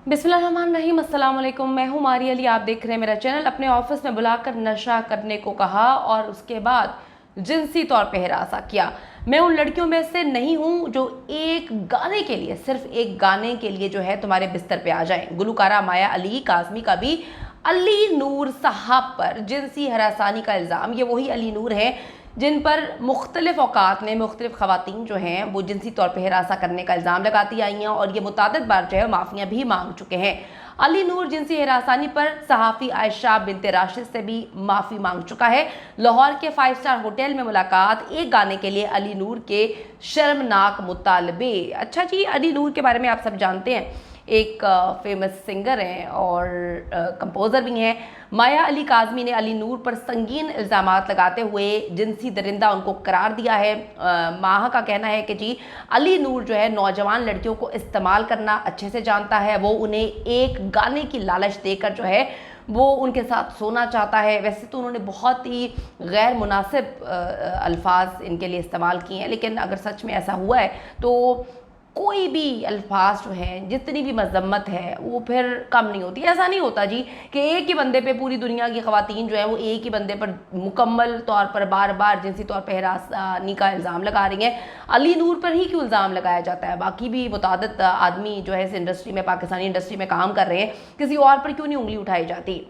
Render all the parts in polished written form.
बिस्मिल्लाहिर्रहमानिर्रहीम, अस्सलाम वालेकुम। मैं हूँ मारी अली, आप देख रहे हैं मेरा चैनल। अपने ऑफिस में बुलाकर नशा करने को कहा और उसके बाद जिनसी तौर पे हिरासा किया। मैं उन लड़कियों में से नहीं हूँ जो एक गाने के लिए, सिर्फ एक गाने के लिए जो है तुम्हारे बिस्तर पे आ जाए। गुलकारा माया अली काज़मी का भी अली नूर साहब पर जिनसी हरासानी का इल्ज़ाम, ये वही अली नूर है जिन पर मुख्तलिफ औकात में मुख्तलिफ ख़वातीन जो हैं वो जिनसी तौर पर हिरासा करने का इल्ज़ाम लगाती आई हैं और ये मुतादिद बार जो है माफ़ियाँ भी मांग चुके हैं। अली नूर जिनसी हिरासानी पर सहाफ़ी आयशा बिनते राशिद से भी माफ़ी मांग चुका है। लाहौर के 5 स्टार होटल में मुलाकात, एक गाने के लिए अली नूर के शर्मनाक मुतालबे। अच्छा जी, अली नूर के बारे में आप सब जानते हैं, एक फेमस सिंगर हैं और कंपोज़र भी हैं। माया अली काज़मी ने अली नूर पर संगीन इल्ज़ामात लगाते हुए जिनसी दरिंदा उनको करार दिया है। माह का कहना है कि जी अली नूर जो है नौजवान लड़कियों को इस्तेमाल करना अच्छे से जानता है। वो उन्हें एक गाने की लालच देकर जो है वो उनके साथ सोना चाहता है। वैसे तो उन्होंने बहुत ही गैर मुनासिब अल्फाज इनके लिए इस्तेमाल किए हैं, लेकिन अगर सच में ऐसा हुआ है तो कोई भी अल्फाज जो है, जितनी भी मजम्मत है, वो फिर कम नहीं होती। ऐसा नहीं होता जी कि एक ही बंदे पे पूरी दुनिया की ख़वातीन जो है वो एक ही बंदे पर मुकम्मल तौर पर बार बार जिनसी तौर पर हिरासनी का इल्ज़ाम लगा रही हैं। अली नूर पर ही क्यों इल्ज़ाम लगाया जाता है? बाकी भी मुतादिद आदमी जो है इस इंडस्ट्री में, पाकिस्तानी इंडस्ट्री में काम कर रहे हैं, किसी और पर क्यों नहीं उंगली उठाई जाती?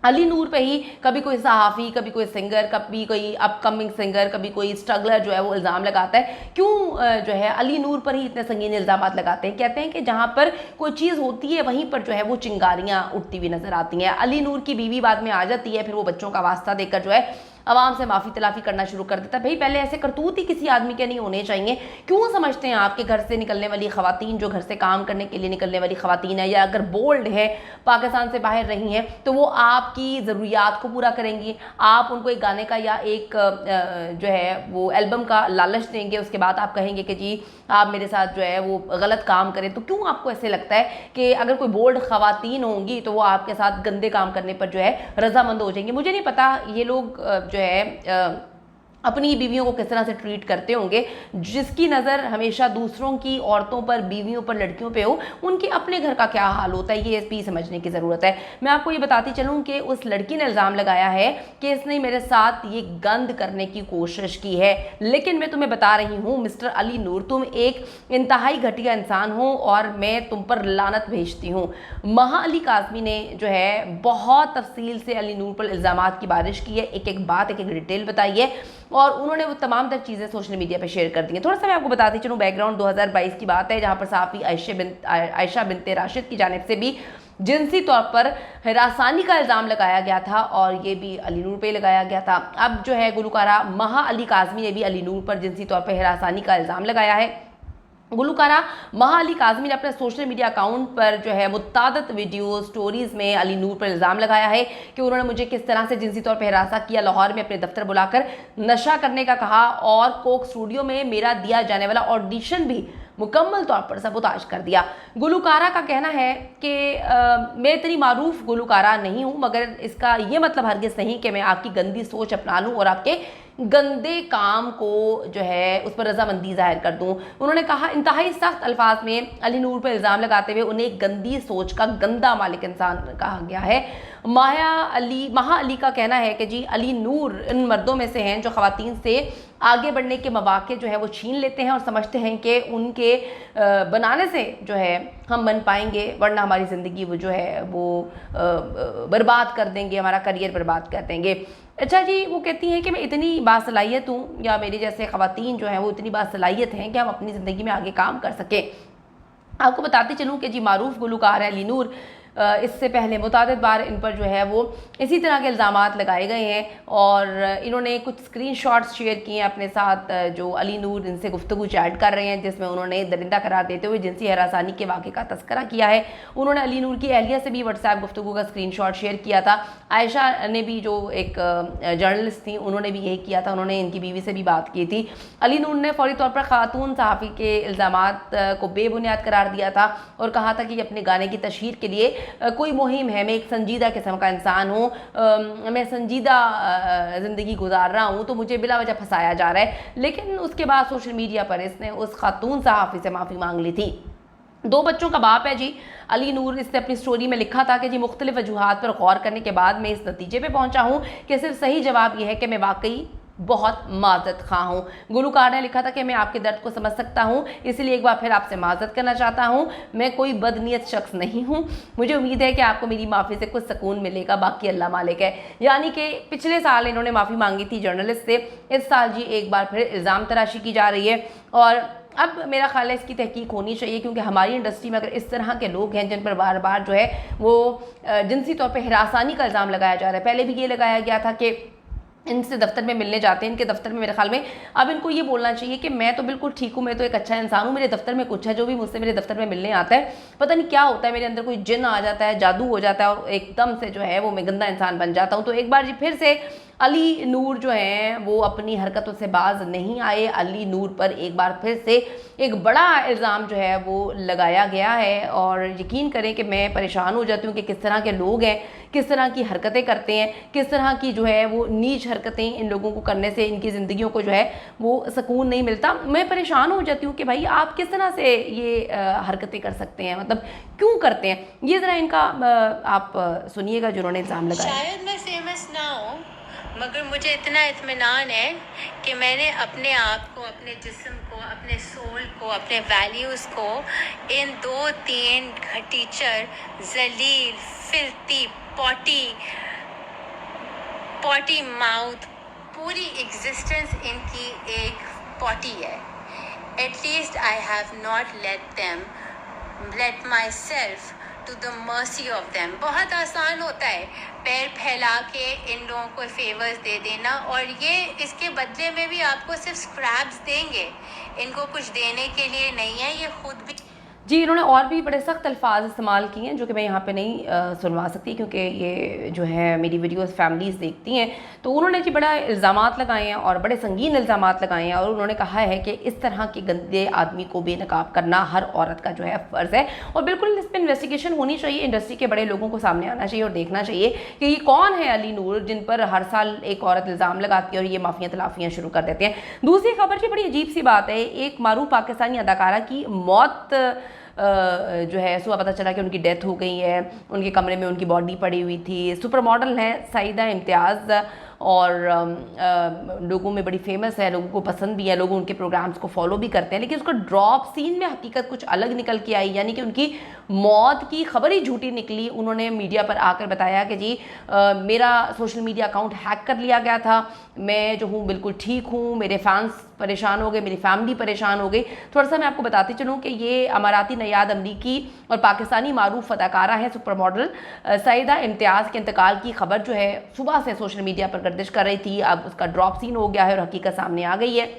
अली नूर पे ही कभी कोई सहाफ़ी, कभी कोई सिंगर, कभी कोई अपकमिंग सिंगर, कभी कोई स्ट्रगलर जो है वो इल्ज़ाम लगाता है। क्यों जो है अली नूर पर ही इतने संगीन इल्ज़ाम लगाते हैं? कहते हैं कि जहाँ पर कोई चीज़ होती है वहीं पर जो है वो चिंगारियाँ उठती हुई नजर आती हैं। अली नूर की बीवी बाद में आ जाती है, फिर वो बच्चों का वास्ता देकर जो है आवाम से माफ़ी तलाफ़ी करना शुरू कर देता है। भाई पहले ऐसे करतूत ही किसी आदमी के नहीं होने चाहिए। क्यों समझते हैं आपके घर से निकलने वाली ख़वातीन, जो घर से काम करने के लिए निकलने वाली ख़वातीन है या अगर बोल्ड है, पाकिस्तान से बाहर रही हैं, तो वो आपकी ज़रूरियात को पूरा करेंगी? आप उनको एक गाने का या एक जो है वो एल्बम का लालच देंगे, उसके बाद आप कहेंगे कि जी आप मेरे साथ जो है वो गलत काम करें। तो क्यों आपको ऐसे लगता है कि अगर कोई बोल्ड ख़वातीन होंगी तो वो आपके साथ गंदे काम करने पर जो है रजामंद हो जाएंगे? मुझे नहीं पता ये लोग जो है अपनी बीवियों को किस तरह से ट्रीट करते होंगे। जिसकी नज़र हमेशा दूसरों की औरतों पर, बीवियों पर, लड़कियों पे हो, उनके अपने घर का क्या हाल होता है, ये भी समझने की ज़रूरत है। मैं आपको ये बताती चलूँ कि उस लड़की ने इल्ज़ाम लगाया है कि इसने मेरे साथ ये गंद करने की कोशिश की है। लेकिन मैं तुम्हें बता रही हूँ मिस्टर अली नूर, तुम एक इंतहाई घटिया इंसान हो और मैं तुम पर लानत भेजती हूँ। माह अली काज़मी ने जो है बहुत तफसील से अली नूर पर इल्ज़ामात की बारिश की है, एक एक बात, एक एक डिटेल बताई है और उन्होंने वो तमाम तर चीज़ें सोशल मीडिया पे शेयर कर दी हैं। थोड़ा सा मैं आपको बताती चलूँ, बैकग्राउंड 2022 की बात है, जहाँ पर सहाफ़ी आयशा बिनते राशिद की जानिब से भी जिनसी तौर पर हिरासानी का इल्ज़ाम लगाया गया था और ये भी अली नूर पे लगाया गया था। अब जो है गुलकारा माह अली काज़मी ने भी अली नूर पर जिनसी तौर पर हिरासानी का इल्ज़ाम लगाया है। गुलकारा माह अली काज़मी ने अपने सोशल मीडिया अकाउंट पर जो है मुतादिद वीडियो स्टोरीज़ में अली नूर पर इल्ज़ाम लगाया है कि उन्होंने मुझे किस तरह से जिनसी तौर पर हिरासा किया, लाहौर में अपने दफ्तर बुलाकर नशा करने का कहा और कोक स्टूडियो में मेरा दिया जाने वाला ऑडिशन भी मुकम्मल तौर पर सबूताज कर दिया। गुलकारा का कहना है कि मैं इतनी मारूफ गुलकारा नहीं हूँ, मगर इसका ये मतलब हरगिज़ नहीं कि मैं आपकी गंदी सोच अपना लूँ और आपके गंदे काम को जो है उस पर रजामंदी जाहिर कर दूं। उन्होंने कहा, इंतहाई सख्त अल्फाज में अली नूर पर इल्ज़ाम लगाते हुए उन्हें गंदी सोच का गंदा मालिक इंसान कहा गया है। माह अली का कहना है कि जी अली नूर इन मर्दों में से हैं जो ख़वातीन से आगे बढ़ने के मौके जो है वो छीन लेते हैं और समझते हैं कि उनके बनाने से जो है हम बन पाएंगे, वरना हमारी ज़िंदगी वो जो है वो बर्बाद कर देंगे, हमारा करियर बर्बाद कर देंगे। अच्छा जी, वो कहती हैं कि मैं इतनी बासलाहियत हूँ या मेरी जैसे ख़वातीन जो हैं वो इतनी बासलाहियत हैं कि हम अपनी ज़िंदगी में आगे काम कर सकें। आपको बताती चलूँ कि जी मारूफ गुलकार है अली नूर, इससे पहले मुतादिद बार इन पर जो है वो इसी तरह के इल्ज़ामात लगाए गए हैं और इन्होंने कुछ स्क्रीनशॉट्स शेयर किए हैं अपने साथ, जो अली नूर इनसे गुफ्तगू चैट कर रहे हैं, जिसमें उन्होंने दरिंदा करार देते हुए जिनसी हरासानी के वाक़े का तस्करा किया है। उन्होंने अली नूर की अहलिया से भी व्हाट्सएप गुफ्तगू का स्क्रीनशॉट शेयर किया था। आयशा ने भी, जो एक जर्नलिस्ट थी, उन्होंने भी यही किया था, उन्होंने इनकी बीवी से भी बात की थी। अली नूर ने फौरी तौर पर खातून सहाफ़ी के इल्ज़ामात को बेबुनियाद करार दिया था और कहा था कि अपने गाने की तशहीर के लिए कोई मुहिम है, मैं एक संजीदा किस्म का इंसान हूँ, मैं संजीदा ज़िंदगी गुजार रहा हूँ, तो मुझे बिला वजह फंसाया जा रहा है। लेकिन उसके बाद सोशल मीडिया पर इसने उस खातून सहाफ़ी से माफ़ी मांग ली थी। 2 बच्चों का बाप है जी अली नूर। इसने अपनी स्टोरी में लिखा था कि जी मुख्तलिफ वजूहात पर गौर करने के बाद मैं इस नतीजे पे पहुंचा हूँ कि सिर्फ सही जवाब यह है कि मैं वाकई बहुत माजरत खां हूँ। गुलूकार ने लिखा था कि मैं आपके दर्द को समझ सकता हूँ, इसलिए एक बार फिर आपसे माजरत करना चाहता हूँ। मैं कोई बदनीयत शख्स नहीं हूँ। मुझे उम्मीद है कि आपको मेरी माफ़ी से कुछ सुकून मिलेगा, बाकी अल्लाह मालिक है। यानी कि पिछले साल इन्होंने माफ़ी मांगी थी जर्नलिस्ट से, इस साल जी एक बार फिर इल्ज़ाम तराशी की जा रही है। और अब मेरा ख्याल है इसकी तहकीक होनी चाहिए, क्योंकि हमारी इंडस्ट्री में अगर इस तरह के लोग हैं जिन पर बार बार जो है वो जिनसी तौर पर हिरासानी का इल्ज़ाम लगाया जा रहा है। पहले भी ये लगाया गया था कि इनसे दफ्तर में मिलने जाते हैं, इनके दफ्तर में मेरे ख्याल में अब इनको ये बोलना चाहिए कि मैं तो बिल्कुल ठीक हूँ, मैं तो एक अच्छा इंसान हूँ, मेरे दफ्तर में कुछ है, जो भी मुझसे मेरे दफ्तर में मिलने आता है पता नहीं क्या होता है, मेरे अंदर कोई जिन आ जाता है, जादू हो जाता है और एकदम से जो है वो मैं गंदा इंसान बन जाता हूँ। तो एक बार जी फिर से अली नूर जो हैं वो अपनी हरकतों से बाज नहीं आए। अली नूर पर एक बार फिर से एक बड़ा इल्ज़ाम जो है वो लगाया गया है और यकीन करें कि मैं परेशान हो जाती हूँ कि किस तरह के लोग हैं, किस तरह की हरकतें करते हैं, किस तरह की जो है वो नीच हरकतें इन लोगों को करने से इनकी ज़िंदगियों को जो है वो सुकून नहीं मिलता। मैं परेशान हो जाती हूँ कि भाई आप किस तरह से ये हरकतें कर सकते हैं, मतलब क्यों करते हैं। ये ज़रा इनका आप सुनिएगा जिन्होंने इल्ज़ाम लगाया। शायद मैं फेमस ना हूँ, मगर मुझे इतना इत्मीनान है कि मैंने अपने आप को, अपने जिस्म को, अपने सोल को, अपने वैल्यूज़ को इन 2-3 घटीचर, जलील, फिल्ती, पॉटी माउथ, पूरी एग्जिस्टेंस इनकी एक पॉटी है। At least I have not let myself to the mercy of them. बहुत आसान होता है पैर फैला के इन लोगों को फेवर्स दे देना, और ये इसके बदले में भी आपको सिर्फ स्क्रैप्स देंगे, इनको कुछ देने के लिए नहीं है। ये खुद भी जी इन्होंने और भी बड़े सख्त अल्फाज इस्तेमाल किए हैं जो कि मैं यहाँ पे नहीं सुनवा सकती, क्योंकि ये जो है मेरी वीडियोस फैमिलीज़ देखती हैं। तो उन्होंने जी बड़ा इल्ज़ामात लगाए हैं और बड़े संगीन इल्ज़ामात लगाए हैं और उन्होंने कहा है कि इस तरह के गंदे आदमी को बेनकाब करना हर औरत का जो है फ़र्ज़ है और बिल्कुल इस पर इन्वेस्टिगेशन होनी चाहिए। इंडस्ट्री के बड़े लोगों को सामने आना चाहिए और देखना चाहिए कि ये कौन है अली नूर जिन पर हर साल एक औरत इल्ज़ाम लगाती है और ये माफ़ियाँ तलाफ़ियाँ शुरू कर देते हैं। दूसरी खबर जी बड़ी अजीब सी बात है, एक मारूफ पाकिस्तानी अदाकारा की मौत जो है सुबह पता चला कि उनकी डेथ हो गई है। उनके कमरे में उनकी बॉडी पड़ी हुई थी। सुपर मॉडल हैं साइदा इम्तियाज़ और लोगों में बड़ी फेमस है, लोगों को पसंद भी है, लोग उनके प्रोग्राम्स को फॉलो भी करते हैं। लेकिन उसका ड्रॉप सीन में हकीकत कुछ अलग निकल के आई, यानी कि उनकी मौत की खबर ही झूठी निकली। उन्होंने मीडिया पर आकर बताया कि जी मेरा सोशल मीडिया अकाउंट हैक कर लिया गया था, मैं जो हूँ बिल्कुल ठीक हूँ, मेरे फैंस परेशान हो गए, मेरी फैमिली परेशान हो गई। थोड़ा सा मैं आपको बताती चलूँ कि ये अमाराती नयाद अमरीकी और पाकिस्तानी मारूफ अदाकारा है सुपर मॉडल साइदा इम्तियाज़ के इंतकाल की खबर जो है सुबह से सोशल मीडिया पर गर्दिश कर रही थी। अब उसका ड्रॉप सीन हो गया है और हकीकत सामने आ गई है।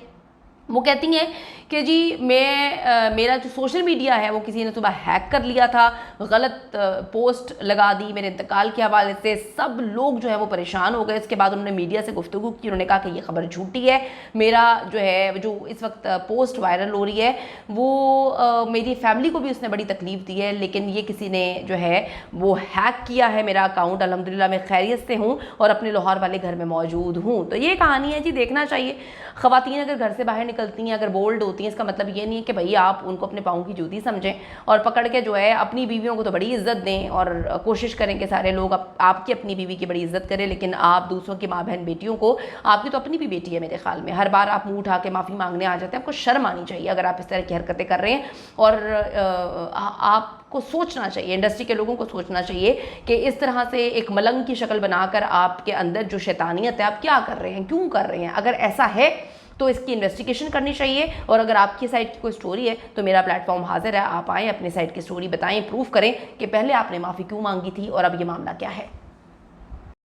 वो कहती हैं कि जी मेरा जो सोशल मीडिया है वो किसी ने सुबह हैक कर लिया था, गलत पोस्ट लगा दी मेरे इंतकाल के हवाले से। सब लोग जो है वो परेशान हो गए। इसके बाद उन्होंने मीडिया से गुफ्तगू की, उन्होंने कहा कि ये खबर झूठी है। मेरा जो है जो इस वक्त पोस्ट वायरल हो रही है वो मेरी फैमिली को भी उसने बड़ी तकलीफ़ दी है, लेकिन ये किसी ने जो है वो हैक किया है मेरा अकाउंट। अल्हम्दुलिल्लाह मैं खैरियत से हूँ और अपने लाहौर वाले घर में मौजूद हूँ। तो ये कहानी है जी, देखना चाहिए। ख़वातीन अगर घर से बाहर निकलती हैं, अगर बोल्ड होती हैं, इसका मतलब ये नहीं है कि भाई आप उनको अपने पाँव की जूती समझें और पकड़ के जो है अपनी बीवियों को तो बड़ी इज्जत दें और कोशिश करें कि सारे लोग आपकी अपनी बीवी की बड़ी इज्जत करें, लेकिन आप दूसरों की माँ बहन बेटियों को, आपकी तो अपनी भी बेटी है मेरे ख्याल में, हर बार आप मुँह उठा के माफ़ी मांगने आ जाते हैं। आपको शर्म आनी चाहिए अगर आप इस तरह की हरकतें कर रहे हैं। और आपको सोचना चाहिए, इंडस्ट्री के लोगों को सोचना चाहिए कि इस तरह से एक मलंग की शक्ल बनाकर आपके अंदर जो शैतानियत है आप क्या कर रहे हैं, क्यों कर रहे हैं। अगर ऐसा है तो इसकी इन्वेस्टिगेशन करनी चाहिए। और अगर आपकी साइड की कोई स्टोरी है तो मेरा प्लेटफॉर्म हाजिर है, आप आएँ, अपनी साइड की स्टोरी बताएं, प्रूफ करें कि पहले आपने माफ़ी क्यों मांगी थी और अब ये मामला क्या है।